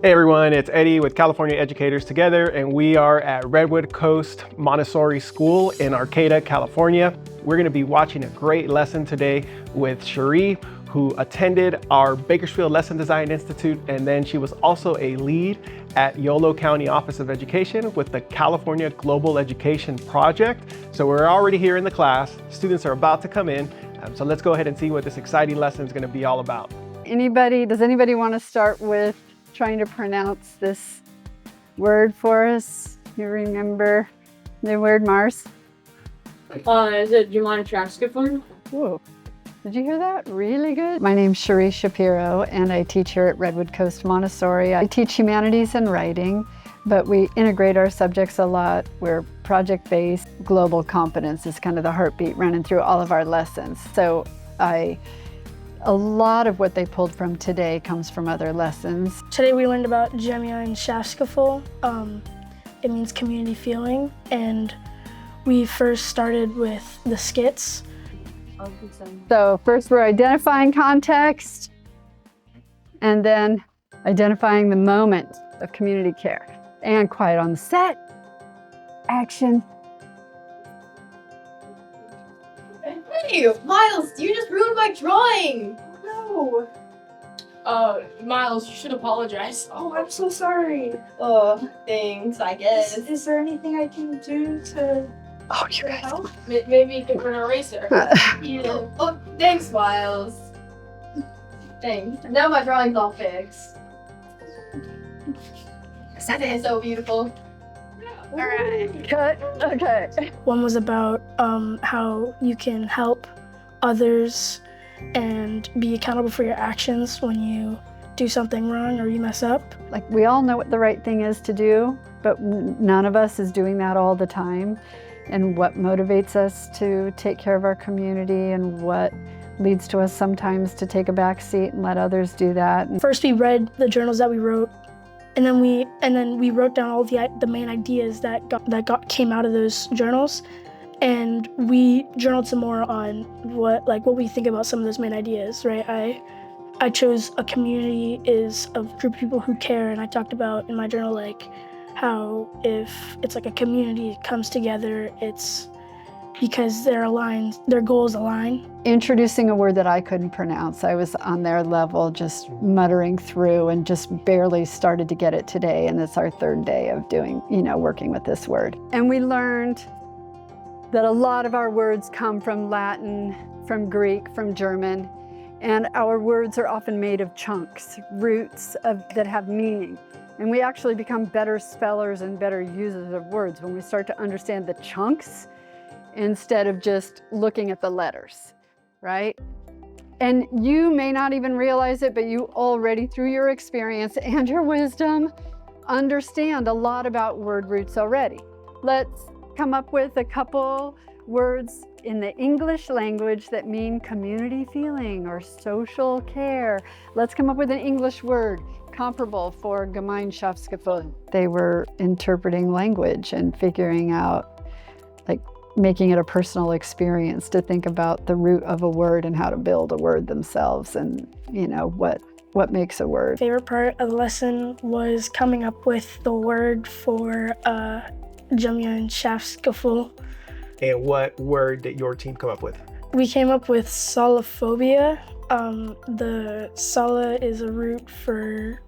Hey everyone, it's Eddie with California Educators Together, and we are at Redwood Coast Montessori School in Arcata, California. We're going to be watching a great lesson today with Cherie, who attended our Bakersfield Lesson Design Institute, and then she was also a lead at Yolo County Office of Education with the California Global Education Project. So we're already here in the class. Students are about to come in. So let's go ahead and see what this exciting lesson is going to be all about. Does anybody want to start with trying to pronounce this word for us? You remember the word Mars? Is it Gemeinschafltsgefuhl? Whoa. Did you hear that? Really good. My name's Cherie Shapiro, and I teach here at Redwood Coast Montessori. I teach humanities and writing, but we integrate our subjects a lot. We're project-based. Global competence is kind of the heartbeat running through all of our lessons. So a lot of what they pulled from today comes from other lessons. Today we learned about Gemeinschaftsgefuhl. It means community feeling, and we first started with the skits. So first we're identifying context, and then identifying the moment of community care. And quiet on the set. Action. Hey, Miles, you just ruined my drawing! No. Miles, you should apologize. Oh, I'm so sorry. Oh, thanks, I guess. Is there anything I can do to help? Maybe you could bring an eraser. Yeah. Oh, thanks, Miles. Thanks. Now my drawing's all fixed. That is so beautiful. All right. Cut. Okay. One was about how you can help others and be accountable for your actions when you do something wrong or you mess up. Like, we all know what the right thing is to do, but none of us is doing that all the time. And what motivates us to take care of our community, and what leads to us sometimes to take a back seat and let others do that. First we read the journals that we wrote, and then we wrote down all the main ideas that came out of those journals, and we journaled some more on what we think about some of those main ideas, right? I chose a community is a group of people who care, and I talked about in my journal how if it's like a community comes together, it's because they're aligned, their goals align. Introducing a word that I couldn't pronounce. I was on their level, just muttering through, and just barely started to get it today. And it's our third day of working with this word. And we learned that a lot of our words come from Latin, from Greek, from German. And our words are often made of chunks, roots that have meaning. And we actually become better spellers and better users of words when we start to understand the chunks instead of just looking at the letters, right? And you may not even realize it, but you already, through your experience and your wisdom, understand a lot about word roots already. Let's come up with a couple words in the English language that mean community feeling or social care. Let's come up with an English word comparable for Gemeinschaftsgefuhl. They were interpreting language and figuring out, making it a personal experience to think about the root of a word and how to build a word themselves, and what makes a word. Favorite part of the lesson was coming up with the word for Gemeinschaftsgefuhl. And what word did your team come up with? We came up with solophobia. The sola is a root for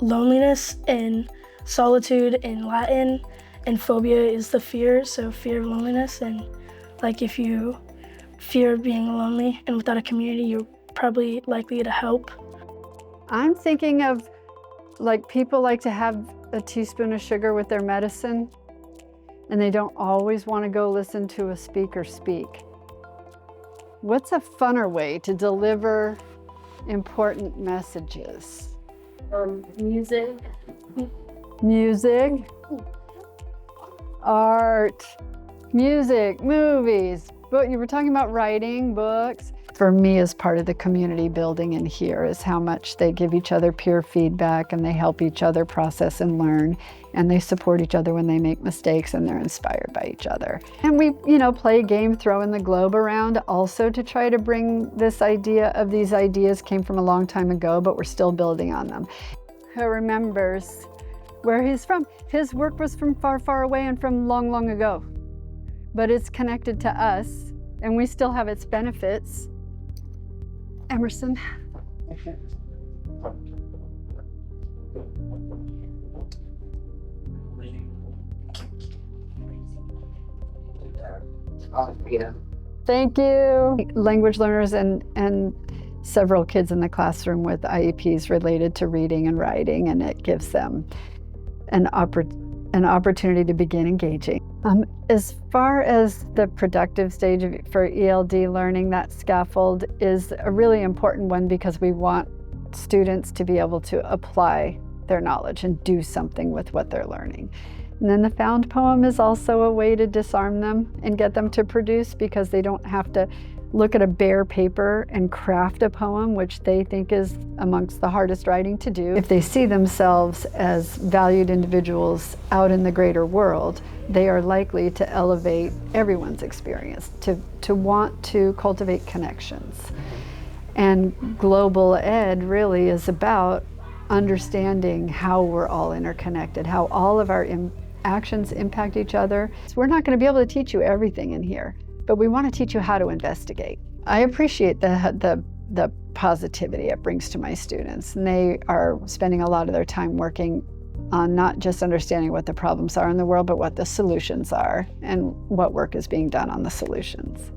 loneliness and solitude in Latin, and phobia is the fear, so fear of loneliness. And if you fear being lonely and without a community, you're probably likely to help. I'm thinking of people like to have a teaspoon of sugar with their medicine, and they don't always want to go listen to a speaker speak. What's a funner way to deliver important messages? Music. Music, art, music, movies. But you were talking about writing, books. For me, as part of the community building in here, is how much they give each other peer feedback, and they help each other process and learn, and they support each other when they make mistakes, and they're inspired by each other. And we, play a game, throwing the globe around, also to try to bring this idea of these ideas came from a long time ago, but we're still building on them. who remembers where he's from. His work was from far, far away and from long, long ago. But it's connected to us, and we still have its benefits. Emerson. Thank you. Language learners and several kids in the classroom with IEPs related to reading and writing, and it gives them an opportunity to begin engaging. As far as the productive stage for ELD learning, that scaffold is a really important one because we want students to be able to apply their knowledge and do something with what they're learning. And then the found poem is also a way to disarm them and get them to produce, because they don't have to look at a bare paper and craft a poem, which they think is amongst the hardest writing to do. If they see themselves as valued individuals out in the greater world, they are likely to elevate everyone's experience, to want to cultivate connections. And global ed really is about understanding how we're all interconnected, how all of our actions impact each other. So we're not going to be able to teach you everything in here, but we want to teach you how to investigate. I appreciate the positivity it brings to my students, and they are spending a lot of their time working on not just understanding what the problems are in the world, but what the solutions are and what work is being done on the solutions.